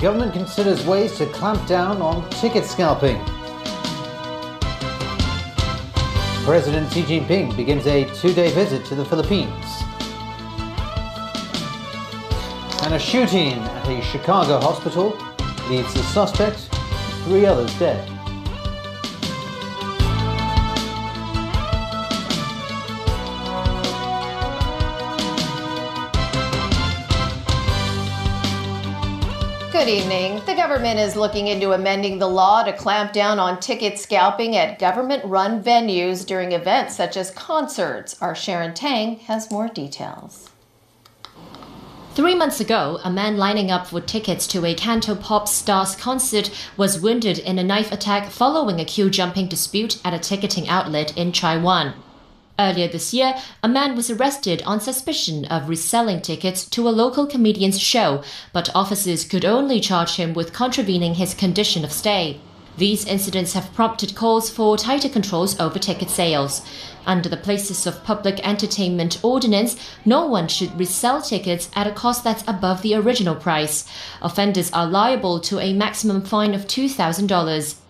Government considers ways to clamp down on ticket scalping. President Xi Jinping begins a 2-day visit to the Philippines. And a shooting at a Chicago hospital leaves the suspect, 3 others dead. Good evening. The government is looking into amending the law to clamp down on ticket scalping at government-run venues during events such as concerts. Our Sharon Tang has more details. 3 months ago, a man lining up for tickets to a Cantopop Stars concert was wounded in a knife attack following a queue-jumping dispute at a ticketing outlet in Taiwan. Earlier this year, a man was arrested on suspicion of reselling tickets to a local comedian's show, but officers could only charge him with contravening his condition of stay. These incidents have prompted calls for tighter controls over ticket sales. Under the Places of Public Entertainment Ordinance, no one should resell tickets at a cost that's above the original price. Offenders are liable to a maximum fine of $2,000.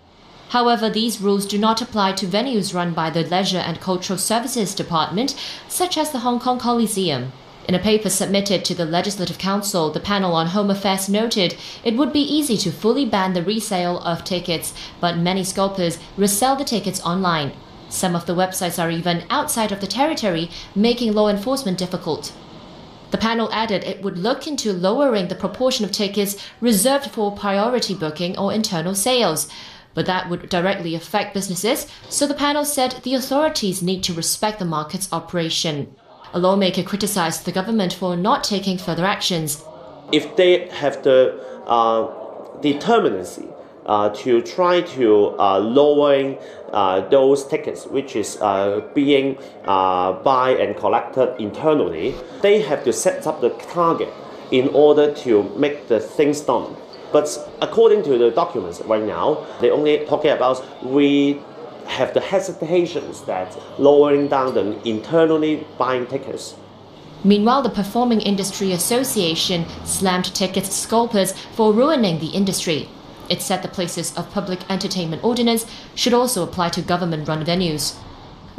However, these rules do not apply to venues run by the Leisure and Cultural Services Department, such as the Hong Kong Coliseum. In a paper submitted to the Legislative Council, the panel on Home Affairs noted it would be easy to fully ban the resale of tickets, but many scalpers resell the tickets online. Some of the websites are even outside of the territory, making law enforcement difficult. The panel added it would look into lowering the proportion of tickets reserved for priority booking or internal sales. But that would directly affect businesses, so the panel said the authorities need to respect the market's operation. A lawmaker criticized the government for not taking further actions. If they have the determinacy to try to lowering those tickets which is being buy and collected internally, they have to set up the target in order to make the things done. But according to the documents right now, they only talking about we have the hesitations that lowering down the internally buying tickets. Meanwhile, the Performing Industry Association slammed tickets scalpers for ruining the industry. It said the Places of Public Entertainment Ordinance should also apply to government-run venues.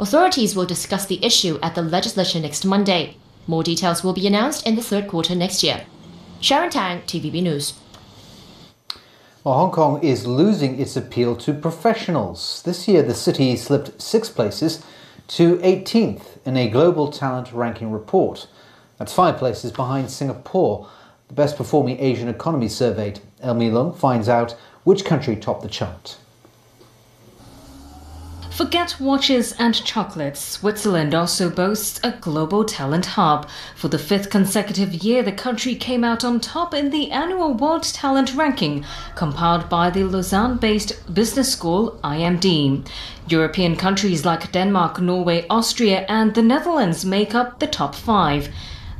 Authorities will discuss the issue at the legislature next Monday. More details will be announced in the third quarter next year. Sharon Tang, TVB News. Well, Hong Kong is losing its appeal to professionals. This year, the city slipped 6 places to 18th in a global talent ranking report. That's 5 places behind Singapore, the best performing Asian economy surveyed. El Mi Leung finds out which country topped the chart. Forget watches and chocolates, Switzerland also boasts a global talent hub. For the 5th consecutive year, the country came out on top in the annual World Talent Ranking, compiled by the Lausanne-based business school IMD. European countries like Denmark, Norway, Austria and the Netherlands make up the top 5.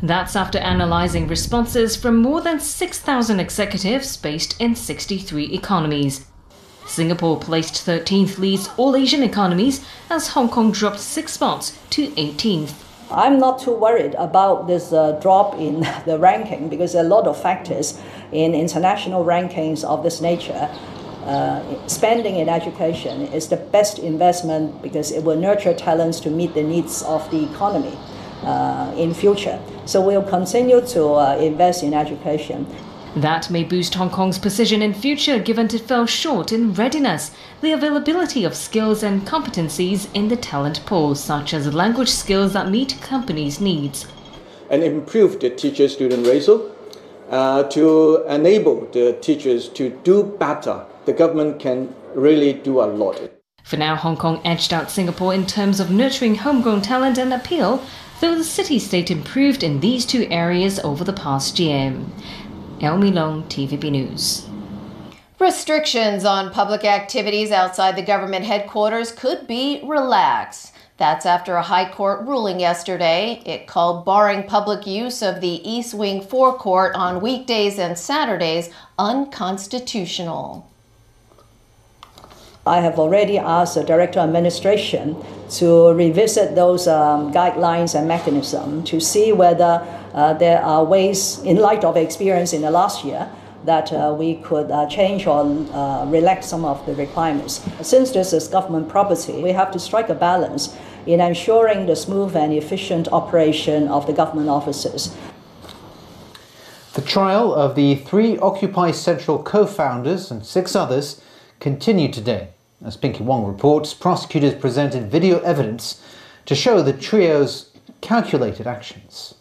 That's after analysing responses from more than 6,000 executives based in 63 economies. Singapore placed 13th, leads all Asian economies, as Hong Kong dropped 6 spots to 18th. I'm not too worried about this drop in the ranking because there are a lot of factors in international rankings of this nature. Spending in education is the best investment because it will nurture talents to meet the needs of the economy in future. So we'll continue to invest in education. That may boost Hong Kong's position in future given it fell short in readiness, the availability of skills and competencies in the talent pool, such as language skills that meet companies' needs. And improve the teacher-student ratio to enable the teachers to do better. The government can really do a lot. For now, Hong Kong edged out Singapore in terms of nurturing homegrown talent and appeal, though the city-state improved in these 2 areas over the past year. El Mi Leung, TVB News. Restrictions on public activities outside the government headquarters could be relaxed. That's after a High Court ruling yesterday. It called barring public use of the East Wing forecourt on weekdays and Saturdays unconstitutional. I have already asked the Director of Administration to revisit those guidelines and mechanisms to see whether there are ways, in light of experience in the last year, that we could change or relax some of the requirements. Since this is government property, we have to strike a balance in ensuring the smooth and efficient operation of the government offices. The trial of the 3 Occupy Central co-founders and 6 others continued today. As Pinky Wong reports, prosecutors presented video evidence to show the trio's calculated actions.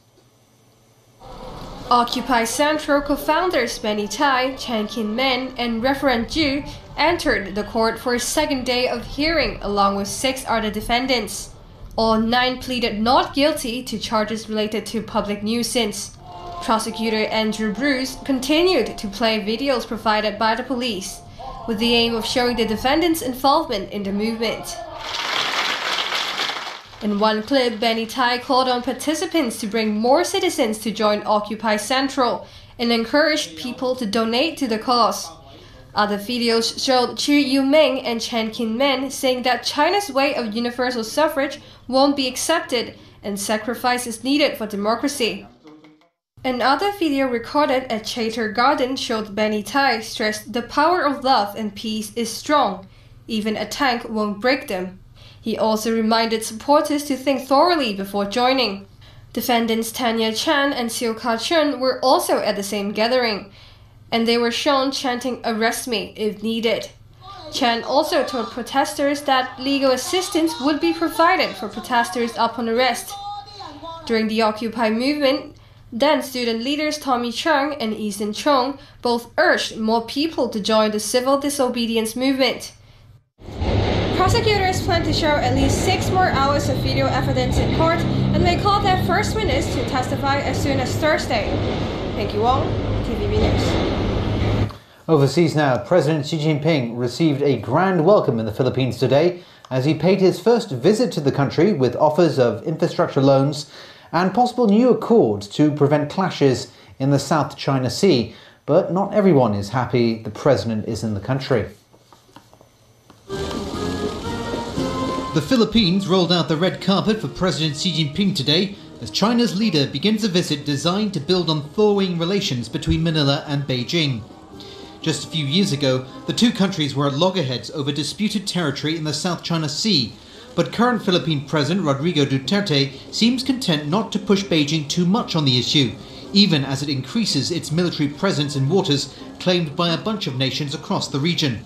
Occupy Central co-founders Benny Tai, Chan Kin-men, and Reverend Ju entered the court for a second day of hearing along with 6 other defendants. All 9 pleaded not guilty to charges related to public nuisance. Prosecutor Andrew Bruce continued to play videos provided by the police, with the aim of showing the defendants' involvement in the movement. In one clip, Benny Tai called on participants to bring more citizens to join Occupy Central and encouraged people to donate to the cause. Other videos showed Chu Yu-ming and Chan Kin-men saying that China's way of universal suffrage won't be accepted and sacrifice is needed for democracy. Another video recorded at Chater Garden showed Benny Tai stressed the power of love and peace is strong. Even a tank won't break them. He also reminded supporters to think thoroughly before joining. Defendants Tanya Chan and Seo Ka-chun were also at the same gathering, and they were shown chanting "Arrest me" if needed. Chan also told protesters that legal assistance would be provided for protesters upon arrest. During the Occupy movement, then student leaders Tommy Chung and Eason Chung both urged more people to join the civil disobedience movement. Prosecutors plan to show at least 6 more hours of video evidence in court and may call their first witness to testify as soon as Thursday. Pinky Wong, TVB News. Overseas now, President Xi Jinping received a grand welcome in the Philippines today as he paid his first visit to the country with offers of infrastructure loans and possible new accords to prevent clashes in the South China Sea. But not everyone is happy the president is in the country. The Philippines rolled out the red carpet for President Xi Jinping today as China's leader begins a visit designed to build on thawing relations between Manila and Beijing. Just a few years ago, the 2 countries were at loggerheads over disputed territory in the South China Sea, but current Philippine President Rodrigo Duterte seems content not to push Beijing too much on the issue, even as it increases its military presence in waters claimed by a bunch of nations across the region.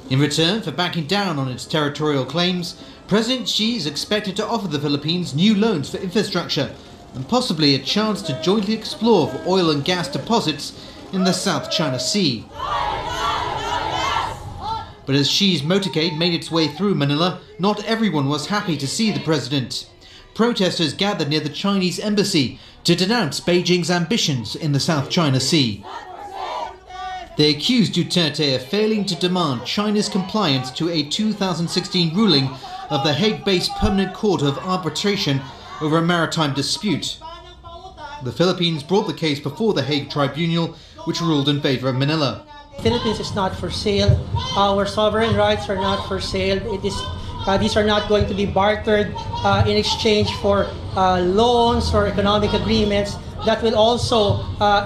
In return for backing down on its territorial claims, President Xi is expected to offer the Philippines new loans for infrastructure and possibly a chance to jointly explore for oil and gas deposits in the South China Sea. But as Xi's motorcade made its way through Manila, not everyone was happy to see the president. Protesters gathered near the Chinese embassy to denounce Beijing's ambitions in the South China Sea. They accused Duterte of failing to demand China's compliance to a 2016 ruling of the Hague-based Permanent Court of Arbitration over a maritime dispute. The Philippines brought the case before the Hague Tribunal, which ruled in favor of Manila. Philippines is not for sale. Our sovereign rights are not for sale. These are not going to be bartered in exchange for loans or economic agreements that will also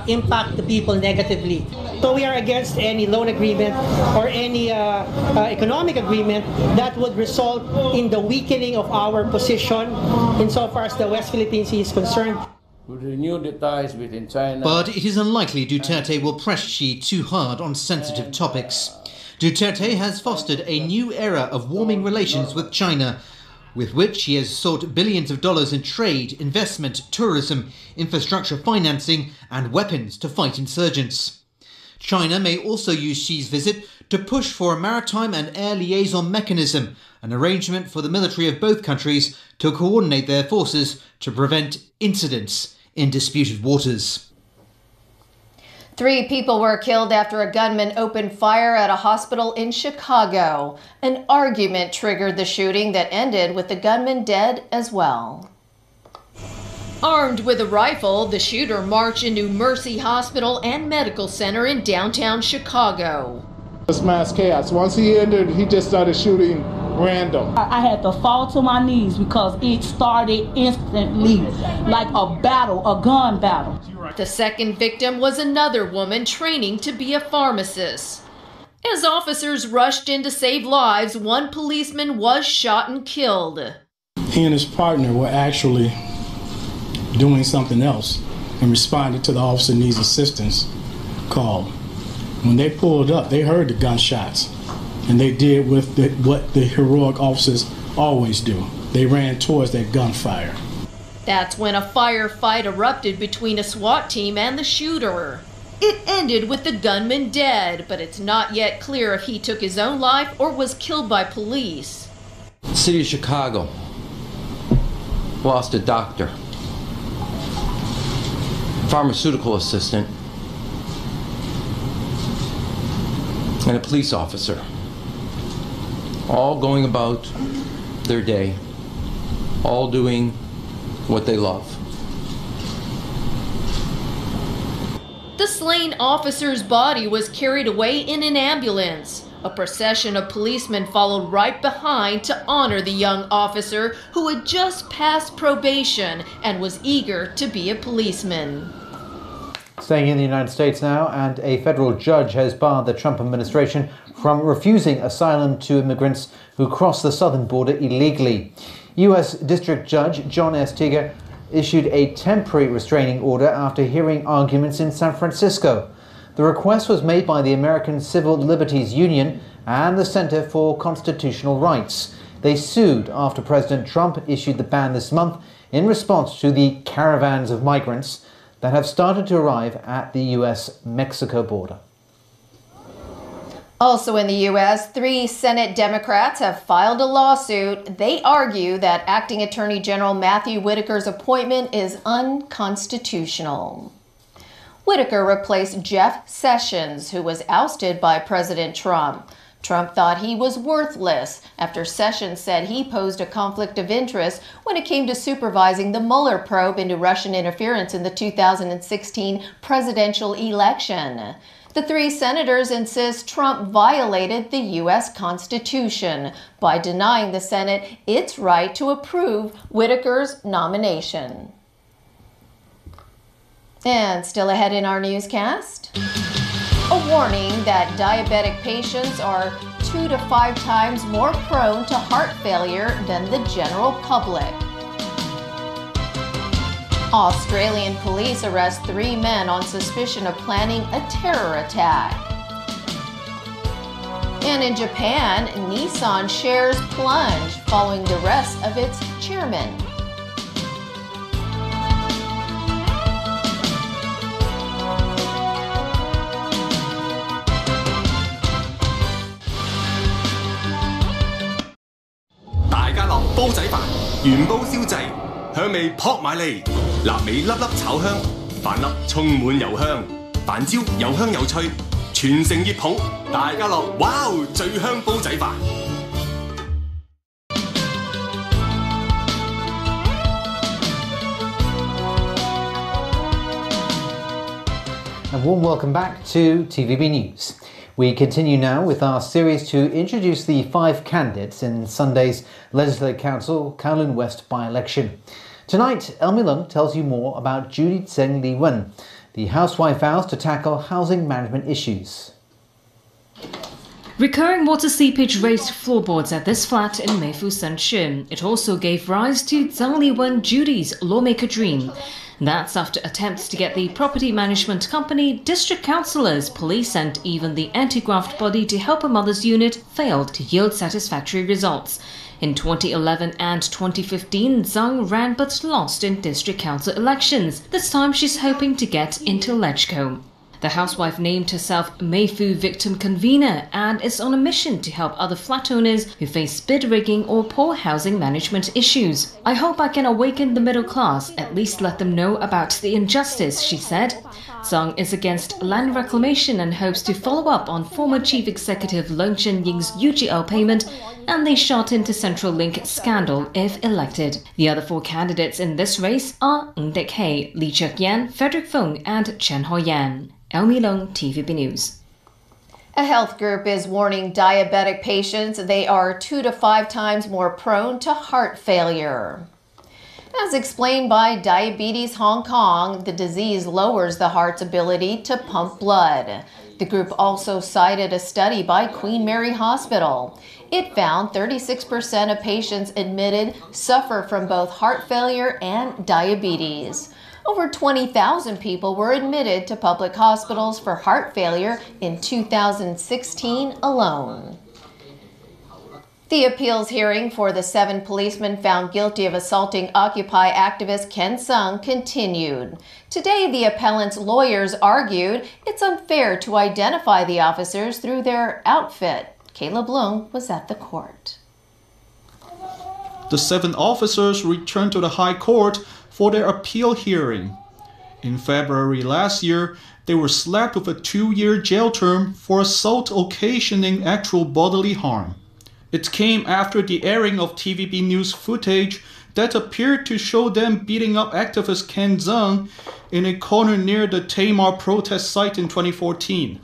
impact the people negatively. So we are against any loan agreement or any economic agreement that would result in the weakening of our position insofar as the West Philippine Sea is concerned. Renew the ties within China. But it is unlikely Duterte will press Xi too hard on sensitive topics. Duterte has fostered a new era of warming relations with China, with which he has sought billions of dollars in trade, investment, tourism, infrastructure financing and weapons to fight insurgents. China may also use Xi's visit to push for a maritime and air liaison mechanism, an arrangement for the military of both countries to coordinate their forces to prevent incidents in disputed waters. 3 people were killed after a gunman opened fire at a hospital in Chicago. An argument triggered the shooting that ended with the gunman dead as well. Armed with a rifle, the shooter marched into Mercy Hospital and Medical Center in downtown Chicago. It's mass chaos. Once he entered, he just started shooting random. I had to fall to my knees because it started instantly, like a battle, a gun battle. The second victim was another woman training to be a pharmacist. As officers rushed in to save lives, one policeman was shot and killed. He and his partner were actually doing something else and responded to the officer needs assistance call. When they pulled up, they heard the gunshots, and they did what the heroic officers always do. They ran towards that gunfire. That's when a firefight erupted between a SWAT team and the shooter. It ended with the gunman dead, but it's not yet clear if he took his own life or was killed by police. The city of Chicago lost a doctor, pharmaceutical assistant, and a police officer, all going about their day, all doing what they love. The slain officer's body was carried away in an ambulance. A procession of policemen followed right behind to honor the young officer who had just passed probation and was eager to be a policeman. Staying in the United States now, and a federal judge has barred the Trump administration from refusing asylum to immigrants who cross the southern border illegally. U.S. District Judge John S. Tiger issued a temporary restraining order after hearing arguments in San Francisco. The request was made by the American Civil Liberties Union and the Center for Constitutional Rights. They sued after President Trump issued the ban this month in response to the caravans of migrants that have started to arrive at the U.S.-Mexico border. Also in the U.S., 3 Senate Democrats have filed a lawsuit. They argue that Acting Attorney General Matthew Whitaker's appointment is unconstitutional. Whitaker replaced Jeff Sessions, who was ousted by President Trump. Trump thought he was worthless after Sessions said he posed a conflict of interest when it came to supervising the Mueller probe into Russian interference in the 2016 presidential election. The 3 senators insist Trump violated the U.S. Constitution by denying the Senate its right to approve Whitaker's nomination. And still ahead in our newscast, a warning that diabetic patients are 2 to 5 times more prone to heart failure than the general public. Australian police arrest 3 men on suspicion of planning a terror attack. And in Japan, Nissan shares plunge following the arrest of its chairman.煲仔飯原煲燒製，香味撲埋嚟，臘味粒粒炒香，飯粒充滿油香，飯焦又香又脆，全城熱捧，大家樂，哇！最香煲仔飯。A warm welcome back to TVB News. We continue now with our series to introduce the 5 candidates in Sunday's Legislative Council Kowloon West by-election. Tonight, Elmi Lung tells you more about Judy Tseng Lee Wen. The housewife vows to tackle housing management issues. Recurring water seepage raised floorboards at this flat in Meifu Sanshun. It also gave rise to Tseng Lee Wen Judy's lawmaker dream. That's after attempts to get the property management company, district councillors, police and even the anti-graft body to help her mother's unit failed to yield satisfactory results. In 2011 and 2015, Zhang ran but lost in district council elections. This time she's hoping to get into LegCo. The housewife named herself Meifu Victim Convener and is on a mission to help other flat owners who face bid rigging or poor housing management issues. I hope I can awaken the middle class, at least let them know about the injustice, she said. Zhang is against land reclamation and hopes to follow up on former Chief Executive Leung Chun-ying's UGL payment and the shot into Central Link scandal if elected. The other 4 candidates in this race are Ng Dek Hei, Lee Chuk Yan, Frederick Fung and Chen Ho Yan. Elmi Long, TVB News. A health group is warning diabetic patients they are 2 to 5 times more prone to heart failure. As explained by Diabetes Hong Kong, the disease lowers the heart's ability to pump blood. The group also cited a study by Queen Mary Hospital. It found 36% of patients admitted suffer from both heart failure and diabetes. Over 20,000 people were admitted to public hospitals for heart failure in 2016 alone. The appeals hearing for the 7 policemen found guilty of assaulting Occupy activist Ken Sung continued. Today, the appellant's lawyers argued it's unfair to identify the officers through their outfit. Caleb Leung was at the court. The 7 officers returned to the High Court for their appeal hearing. In February last year, they were slapped with a 2-year jail term for assault occasioning actual bodily harm. It came after the airing of TVB News footage that appeared to show them beating up activist Ken Sung in a corner near the Tamar protest site in 2014.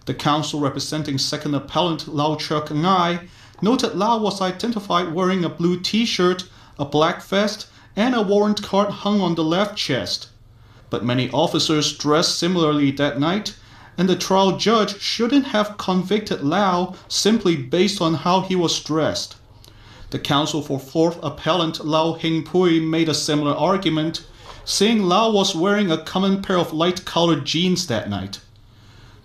The counsel representing second appellant Lau Chuk Ngai noted Lau was identified wearing a blue t-shirt, a black vest, and a warrant card hung on the left chest. But many officers dressed similarly that night, and the trial judge shouldn't have convicted Lau simply based on how he was dressed. The counsel for fourth appellant Lau Hing Pui made a similar argument, saying Lau was wearing a common pair of light-colored jeans that night.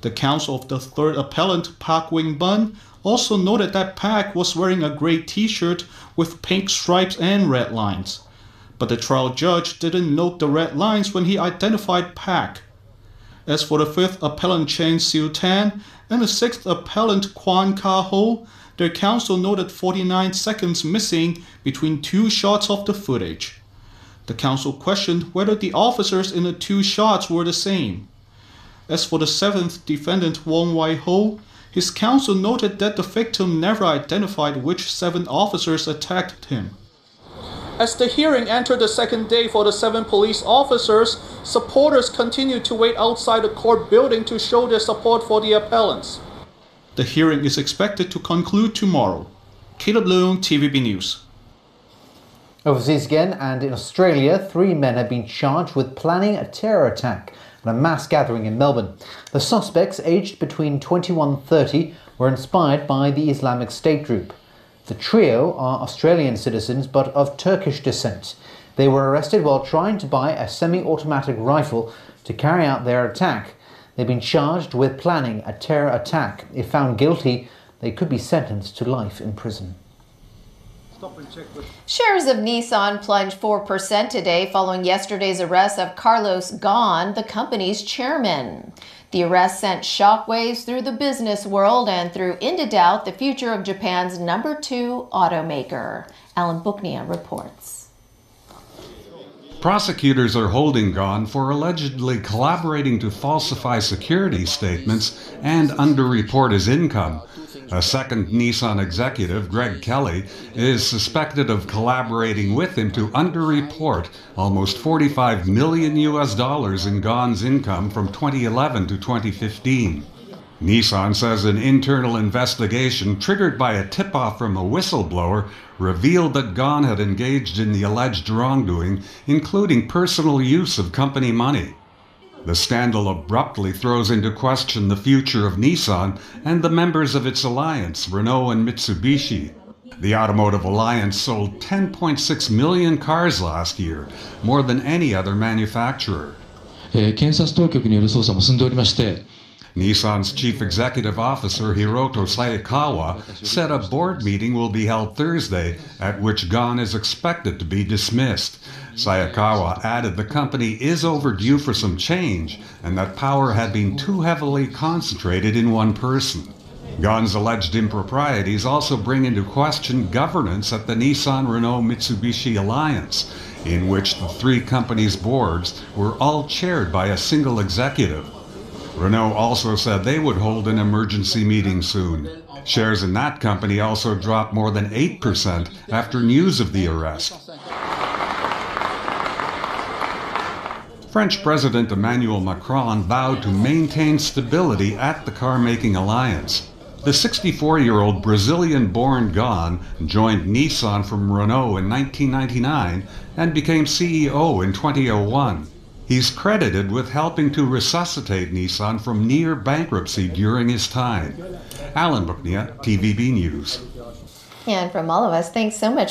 The counsel of the third appellant Park Wing Bun also noted that Park was wearing a gray t-shirt with pink stripes and red lines. But the trial judge didn't note the red lines when he identified Park. As for the fifth appellant Chen Siu Tan and the sixth appellant Kwan Ka Ho, their counsel noted 49 seconds missing between 2 shots of the footage. The counsel questioned whether the officers in the 2 shots were the same. As for the seventh defendant Wong Wai Ho, his counsel noted that the victim never identified which 7 officers attacked him. As the hearing entered the second day for the 7 police officers, supporters continued to wait outside the court building to show their support for the appellants. The hearing is expected to conclude tomorrow. Caleb Leung, TVB News. Overseas again, and in Australia, 3 men have been charged with planning a terror attack at a mass gathering in Melbourne. The suspects, aged between 21 and 30, were inspired by the Islamic State group. The trio are Australian citizens but of Turkish descent. They were arrested while trying to buy a semi-automatic rifle to carry out their attack. They've been charged with planning a terror attack. If found guilty, they could be sentenced to life in prison. Shares of Nissan plunged 4% today following yesterday's arrest of Carlos Ghosn, the company's chairman. The arrest sent shockwaves through the business world and threw into doubt the future of Japan's number 2 automaker. Alan Buknia reports. Prosecutors are holding Ghosn for allegedly collaborating to falsify security statements and underreport his income. A second Nissan executive, Greg Kelly, is suspected of collaborating with him to underreport almost $45 million in Ghosn's income from 2011 to 2015. Nissan says an internal investigation triggered by a tip-off from a whistleblower revealed that Ghosn had engaged in the alleged wrongdoing, including personal use of company money. The scandal abruptly throws into question the future of Nissan and the members of its alliance, Renault and Mitsubishi. The Automotive Alliance sold 10.6 million cars last year, more than any other manufacturer. Nissan's chief executive officer Hiroto Sayakawa said a board meeting will be held Thursday, at which Ghosn is expected to be dismissed. Sayakawa added the company is overdue for some change and that power had been too heavily concentrated in one person. Ghosn's alleged improprieties also bring into question governance at the Nissan-Renault-Mitsubishi alliance, in which the 3 companies' boards were all chaired by a single executive. Renault also said they would hold an emergency meeting soon. Shares in that company also dropped more than 8% after news of the arrest. French President Emmanuel Macron vowed to maintain stability at the car-making alliance. The 64-year-old Brazilian-born Ghosn joined Nissan from Renault in 1999 and became CEO in 2001. He's credited with helping to resuscitate Nissan from near bankruptcy during his time. Alan Booknia, TVB News. And from all of us, thanks so much